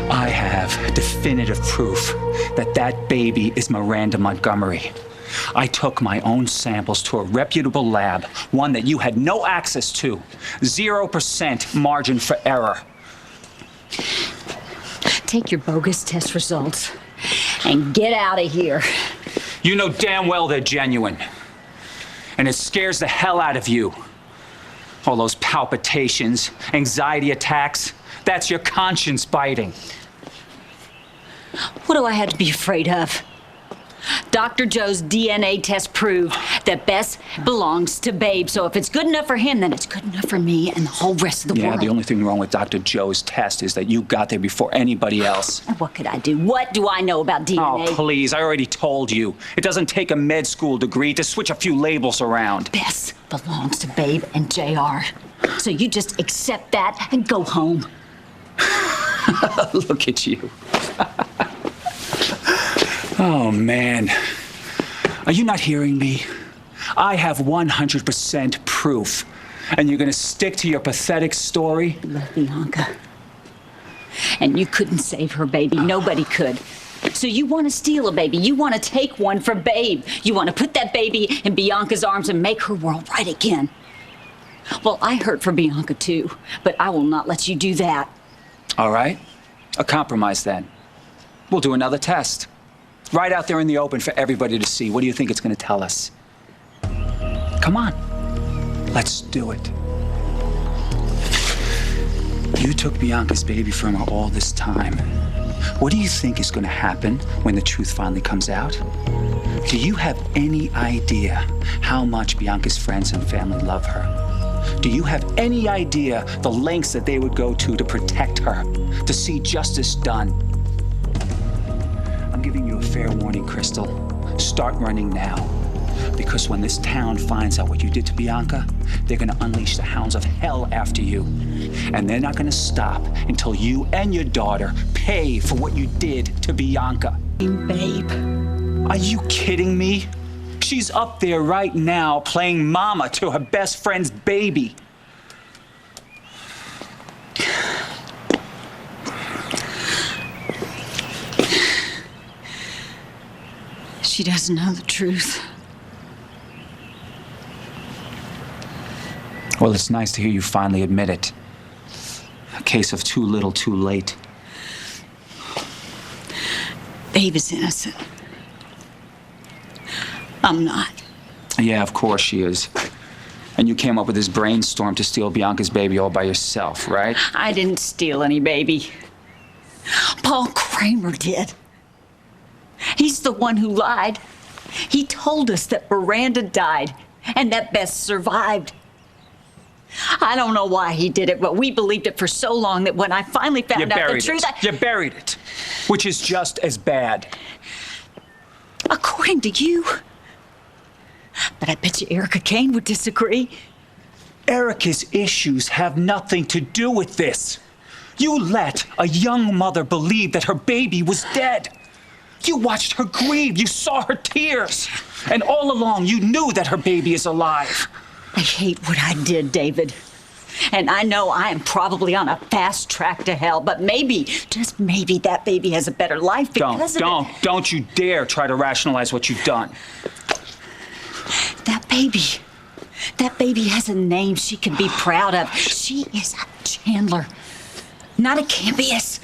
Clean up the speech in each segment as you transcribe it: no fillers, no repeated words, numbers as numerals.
I have definitive proof that that baby is Miranda Montgomery. I took my own samples to a reputable lab, one that you had no access to. 0% margin for error. Take your bogus test results and get out of here. You know damn well they're genuine. And it scares the hell out of you. All those palpitations, anxiety attacks, that's your conscience biting. What do I have to be afraid of? Dr. Joe's DNA test proved that Bess belongs to Babe. So if it's good enough for him, then it's good enough for me and the whole rest of the world. Yeah, the only thing wrong with Dr. Joe's test is that you got there before anybody else. What could I do? What do I know about DNA? Oh, please, I already told you. It doesn't take a med school degree to switch a few labels around. Bess belongs to Babe and JR. So you just accept that and go home. Look at you. Oh, man. Are you not hearing me? I have 100% proof. And you're gonna stick to your pathetic story? I love Bianca. And you couldn't save her, baby. Nobody could. So you want to steal a baby. You want to take one from Babe. You want to put that baby in Bianca's arms and make her world right again. Well, I hurt for Bianca too, but I will not let you do that. All right. A compromise then. We'll do another test. Right out there in the open for everybody to see. What do you think it's going to tell us? Come on. Let's do it. You took Bianca's baby from her all this time. What do you think is going to happen when the truth finally comes out? Do you have any idea how much Bianca's friends and family love her? Do you have any idea the lengths that they would go to protect her, to see justice done? I'm giving you a fair warning, Krystal. Start running now. Because when this town finds out what you did to Bianca, they're gonna unleash the hounds of hell after you. And they're not gonna stop until you and your daughter pay for what you did to Bianca. Babe. Are you kidding me? She's up there right now playing mama to her best friend's baby. She doesn't know the truth. Well, it's nice to hear you finally admit it. A case of too little, too late. Babe is innocent. I'm not. Yeah, of course she is. And you came up with this brainstorm to steal Bianca's baby all by yourself, right? I didn't steal any baby. Paul Kramer did. He's the one who lied. He told us that Miranda died and that Bess survived. I don't know why he did it, but we believed it for so long that when I finally found out the truth, You buried it, which is just as bad. According to you. But I bet you Erica Kane would disagree. Erica's issues have nothing to do with this. You let a young mother believe that her baby was dead. You watched her grieve. You saw her tears. And all along, you knew that her baby is alive. I hate what I did, David. And I know I am probably on a fast track to hell, but maybe, just maybe, that baby has a better life because of it. Don't you dare try to rationalize what you've done. That baby has a name she can be proud of. She is a Chandler, not a Cambius.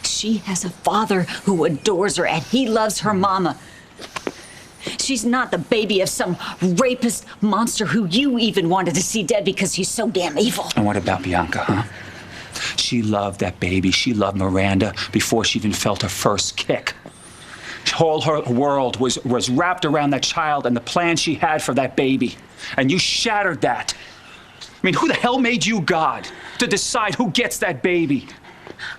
She has a father who adores her, and he loves her mama. She's not the baby of some rapist monster who you even wanted to see dead because he's so damn evil. And what about Bianca, huh? She loved that baby. She loved Miranda before she even felt her first kick. All her world was wrapped around that child and the plan she had for that baby. And you shattered that. I mean, who the hell made you God to decide who gets that baby?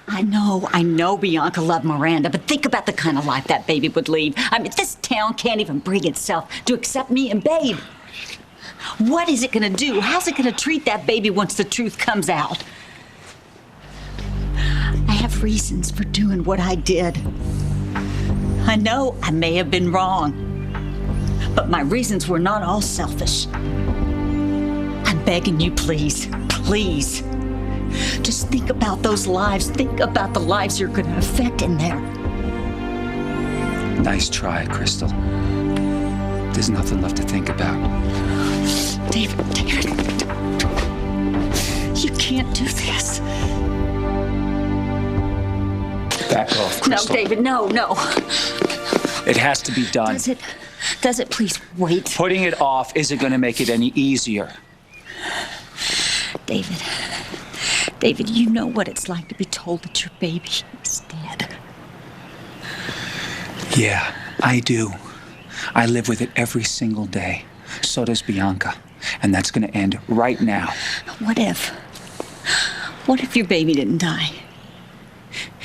I know Bianca loved Miranda, but think about the kind of life that baby would lead. I mean, this town can't even bring itself to accept me and Babe. What is it gonna do? How's it gonna treat that baby once the truth comes out? I have reasons for doing what I did. I know I may have been wrong, but my reasons were not all selfish. I'm begging you, please, Just think about those lives. Think about the lives you're going to affect in there. Nice try, Krystal. There's nothing left to think about. David, you can't do this. Back off, Krystal. No, David, no. It has to be done. Does it please wait? Putting it off isn't going to make it any easier. David, you know what it's like to be told that your baby is dead. Yeah, I do. I live with it every single day. So does Bianca. And that's going to end right now. What if your baby didn't die?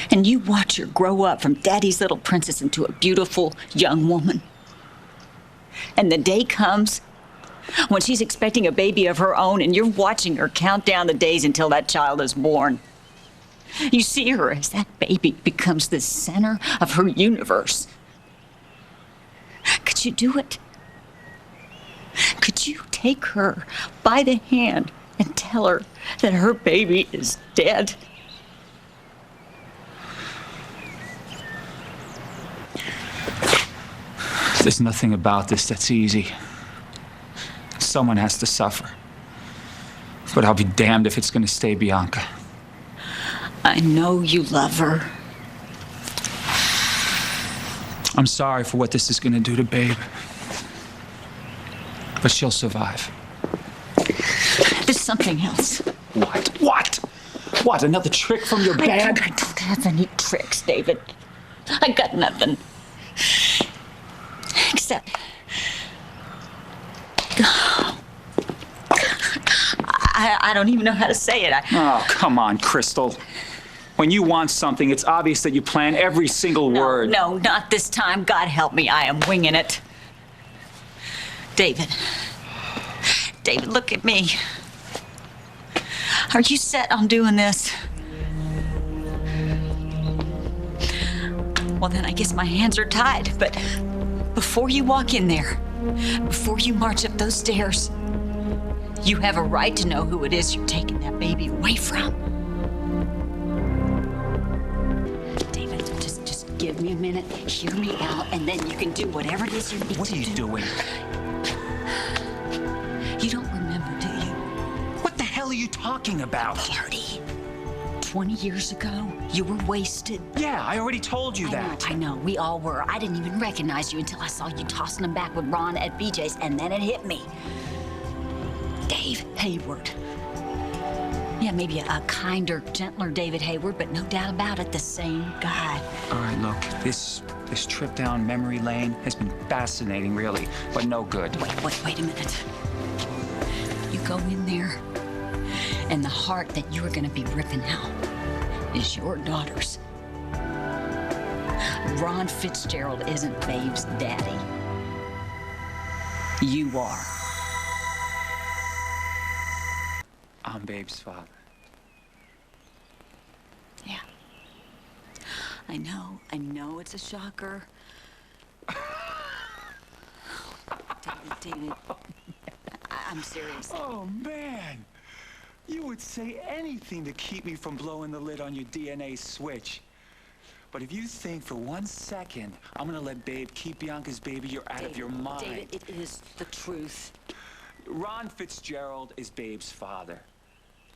And you watch her grow up from daddy's little princess into a beautiful young woman. And the day comes when she's expecting a baby of her own and you're watching her count down the days until that child is born. You see her as that baby becomes the center of her universe. Could you do it? Could you take her by the hand and tell her that her baby is dead? There's nothing about this that's easy. Someone has to suffer. But I'll be damned if it's going to stay Bianca. I know you love her. I'm sorry for what this is going to do to Babe. But she'll survive. There's something else. What? What? Another trick from your bag? I don't have any tricks, David. I got nothing. Except... I don't even know how to say it. Oh, come on, Krystal. When you want something, it's obvious that you plan every single word. No, not this time. God help me. I am winging it. David, look at me. Are you set on doing this? Well, then I guess my hands are tied. But before you walk in there, before you march up those stairs, you have a right to know who it is you're taking that baby away from. David, just give me a minute, hear me out, and then you can do whatever it is you need to do. What are you doing? You don't remember, do you? What the hell are you talking about? Party. 20 years ago, you were wasted. Yeah, I already told you that. I know, we all were. I didn't even recognize you until I saw you tossing them back with Ron at BJ's, and then it hit me. Dave Hayward. Yeah, maybe a kinder, gentler David Hayward, but no doubt about it, the same guy. All right, look, this trip down memory lane has been fascinating, really, but no good. Wait a minute. You go in there, and the heart that you are going to be ripping out is your daughter's. Ron Fitzgerald isn't Babe's daddy. You are. I'm Babe's father. Yeah. I know it's a shocker. David, I'm serious. Oh, man. You would say anything to keep me from blowing the lid on your DNA switch. But if you think for 1 second I'm gonna let Babe keep Bianca's baby, you're out of your mind. David, it is the truth. Ron Fitzgerald is Babe's father.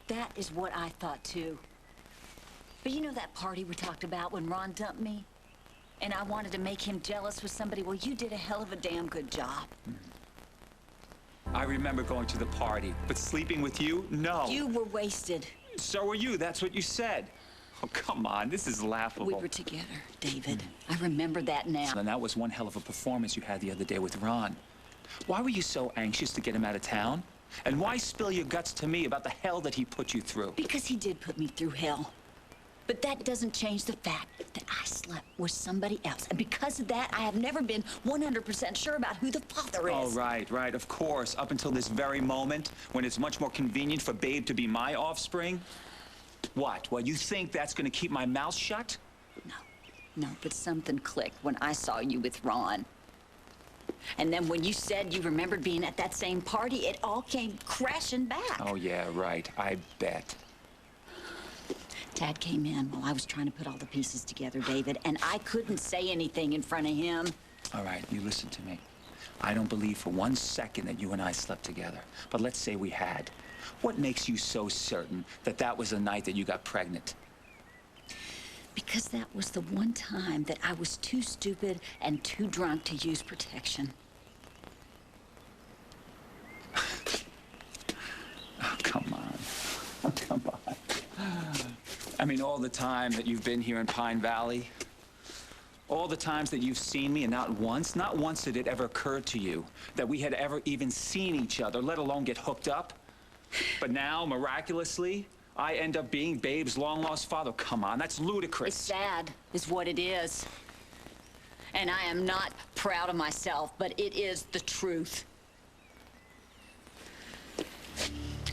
That is what I thought, too. But you know that party we talked about when Ron dumped me? And I wanted to make him jealous with somebody? Well, you did a hell of a damn good job. I remember going to the party, but sleeping with you? No. You were wasted. So were you. That's what you said. Oh, come on. This is laughable. We were together, David. I remember that now. And that was one hell of a performance you had the other day with Ron. Why were you so anxious to get him out of town? And why spill your guts to me about the hell that he put you through? Because he did put me through hell. But that doesn't change the fact that I slept with somebody else. And because of that, I have never been 100% sure about who the father is. Oh, right. Of course. Up until this very moment, when it's much more convenient for Babe to be my offspring. What? Well, you think that's going to keep my mouth shut? No, but something clicked when I saw you with Ron. And then when you said you remembered being at that same party, it all came crashing back. Oh, yeah, right. I bet. Dad came in while I was trying to put all the pieces together, David, and I couldn't say anything in front of him. All right, you listen to me. I don't believe for 1 second that you and I slept together. But let's say we had. What makes you so certain that that was the night that you got pregnant? Because that was the one time that I was too stupid and too drunk to use protection. Oh, come on. Oh, come on. I mean, all the time that you've been here in Pine Valley, all the times that you've seen me, and not once did it ever occur to you that we had ever even seen each other, let alone get hooked up. But now, miraculously, I end up being Babe's long-lost father. Come on, that's ludicrous. It's sad, is what it is. And I am not proud of myself, but it is the truth.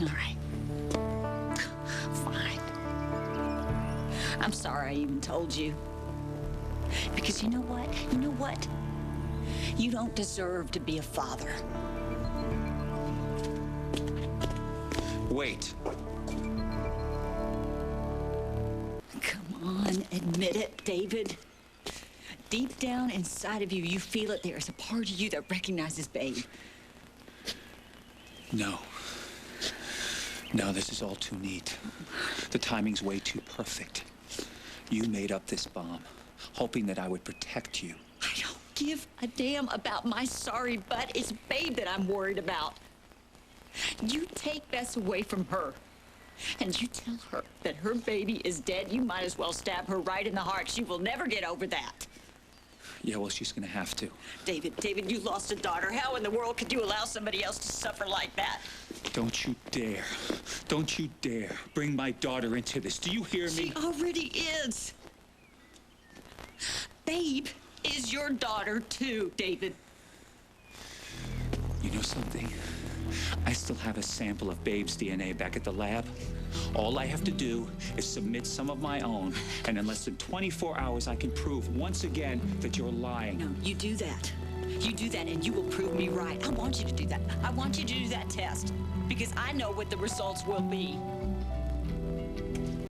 All right. Fine. I'm sorry I even told you. Because you know what? You know what? You don't deserve to be a father. Wait. Come on, admit it, David. Deep down inside of you, you feel it. There's a part of you that recognizes Babe. No. No, this is all too neat. The timing's way too perfect. You made up this bomb, hoping that I would protect you. I don't give a damn about my sorry butt. It's Babe that I'm worried about. You take Bess away from her, and you tell her that her baby is dead. You might as well stab her right in the heart. She will never get over that. Yeah, well, she's gonna have to. David, you lost a daughter. How in the world could you allow somebody else to suffer like that? Don't you dare. Don't you dare bring my daughter into this. Do you hear me? She already is. Babe is your daughter too, David. You know something? I still have a sample of Babe's DNA back at the lab. All I have to do is submit some of my own, and in less than 24 hours, I can prove once again that you're lying. No, you do that. You do that, and you will prove me right. I want you to do that. I want you to do that test, because I know what the results will be.